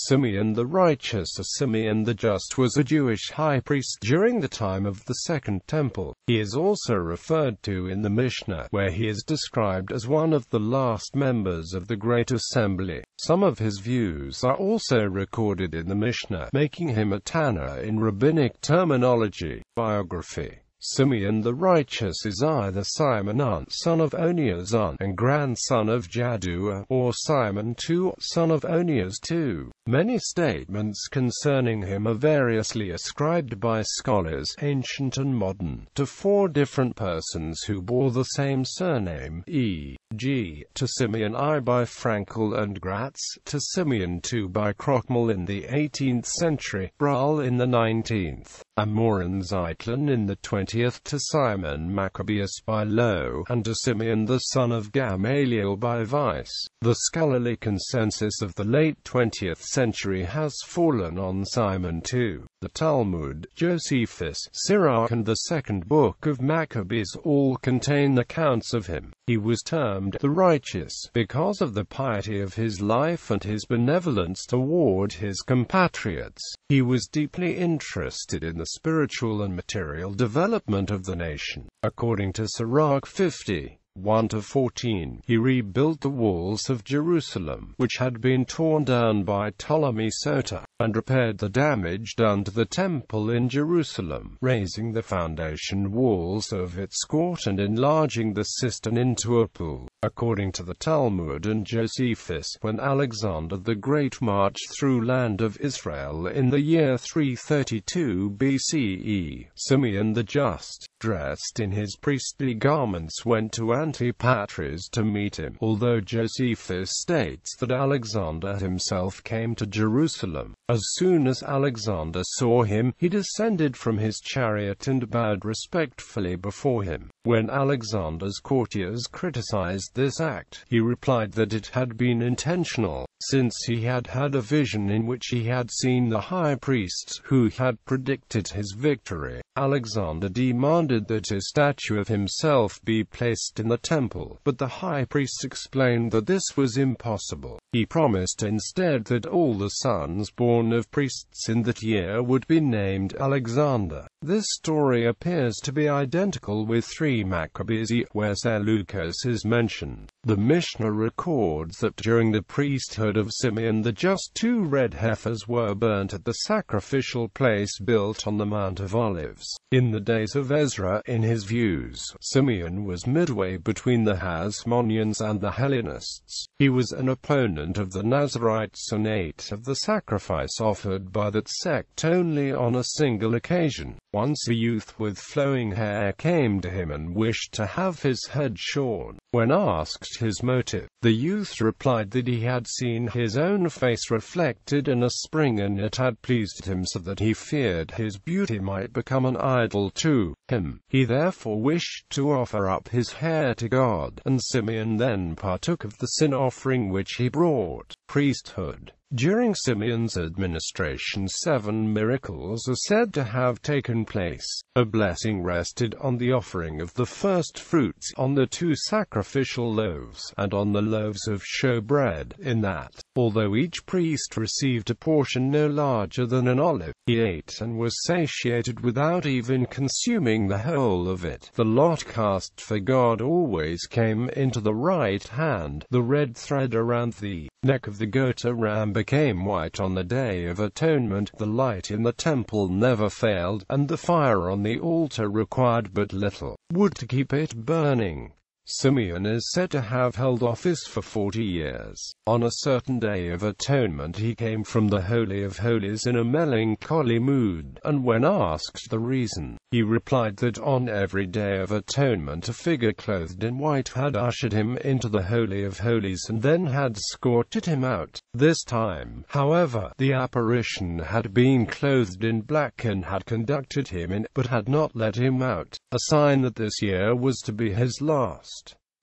Simeon the Righteous or Simeon the Just was a Jewish high priest during the time of the Second Temple. He is also referred to in the Mishnah, where he is described as one of the last members of the Great Assembly. Some of his views are also recorded in the Mishnah, making him a Tanna in Rabbinic terminology. Biography. Simeon the Righteous is either Simeon, son of Onias and grandson of Jaddua, or Simon II, son of Onias II. Many statements concerning him are variously ascribed by scholars, ancient and modern, to four different persons who bore the same surname, e.g., to Simeon I by Frankel and Gratz, to Simeon II by Krochmal in the 18th century, Brahl in the 19th, Amoran Zeitlin in the 20th, to Simon Maccabeus by Lowe, and to Simeon the son of Gamaliel by Weiss. The scholarly consensus of the late 20th century has fallen on Simon II. The Talmud, Josephus, Sirach and the second book of Maccabees all contain accounts of him. He was termed the Righteous because of the piety of his life and his benevolence toward his compatriots. He was deeply interested in the spiritual and material development of the nation. According to Sirach 50. 1-14, he rebuilt the walls of Jerusalem, which had been torn down by Ptolemy Soter, and repaired the damage done to the temple in Jerusalem, raising the foundation walls of its court and enlarging the cistern into a pool. According to the Talmud and Josephus, when Alexander the Great marched through land of Israel in the year 332 BCE, Simeon the Just, dressed in his priestly garments, went to Antipatris to meet him, although Josephus states that Alexander himself came to Jerusalem. As soon as Alexander saw him, he descended from his chariot and bowed respectfully before him. When Alexander's courtiers criticized this act, he replied that it had been intentional, since he had had a vision in which he had seen the high priests who had predicted his victory. Alexander demanded that a statue of himself be placed in the temple, but the high priests explained that this was impossible. He promised instead that all the sons born of priests in that year would be named Alexander. This story appears to be identical with 3 Maccabees, where Seleucus is mentioned. The Mishnah records that during the priesthood of Simeon the Just 2 red heifers were burnt at the sacrificial place built on the Mount of Olives. In the days of Ezra, in his views, Simeon was midway between the Hasmoneans and the Hellenists. He was an opponent of the Nazarites and ate of the sacrifice offered by that sect only on a single occasion. Once a youth with flowing hair came to him and wished to have his head shorn. When asked his motive, the youth replied that he had seen his own face reflected in a spring and it had pleased him so that he feared his beauty might become an idol to him. He therefore wished to offer up his hair to God, and Simeon then partook of the sin offering which he brought. Priesthood. During Simeon's administration 7 miracles are said to have taken place. A blessing rested on the offering of the first fruits, on the 2 sacrificial loaves, and on the loaves of showbread, in that, although each priest received a portion no larger than an olive, he ate and was satiated without even consuming the whole of it. The lot cast for God always came into the right hand. The red thread around the neck of the goat ram became white on the Day of Atonement. The light in the temple never failed, and the fire on the altar required but little wood to keep it burning. Simeon is said to have held office for 40 years. On a certain Day of Atonement he came from the Holy of Holies in a melancholy mood, and when asked the reason, he replied that on every Day of Atonement a figure clothed in white had ushered him into the Holy of Holies and then had escorted him out. This time, however, the apparition had been clothed in black and had conducted him in, but had not let him out, a sign that this year was to be his last.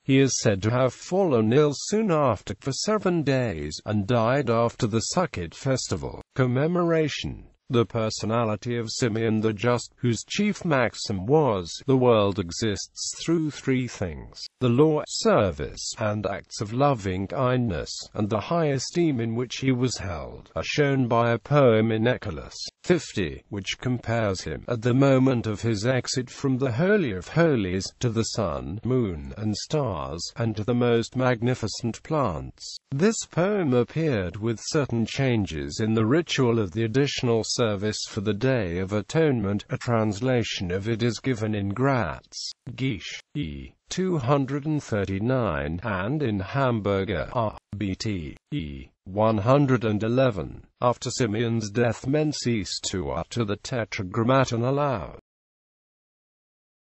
He is said to have fallen ill soon after for 7 days, and died after the Sukkot festival. Commemoration. The personality of Simeon the Just, whose chief maxim was, "The world exists through three things: the law, service, and acts of loving kindness," and the high esteem in which he was held, are shown by a poem in Exodus 50, which compares him, at the moment of his exit from the Holy of Holies, to the sun, moon, and stars, and to the most magnificent plants. This poem appeared with certain changes in the ritual of the additional service for the Day of Atonement. A translation of it is given in Gratz, Gish, E. 239, and in Hamburger, RBT, E. 111. After Simeon's death, men ceased to utter the Tetragrammaton aloud.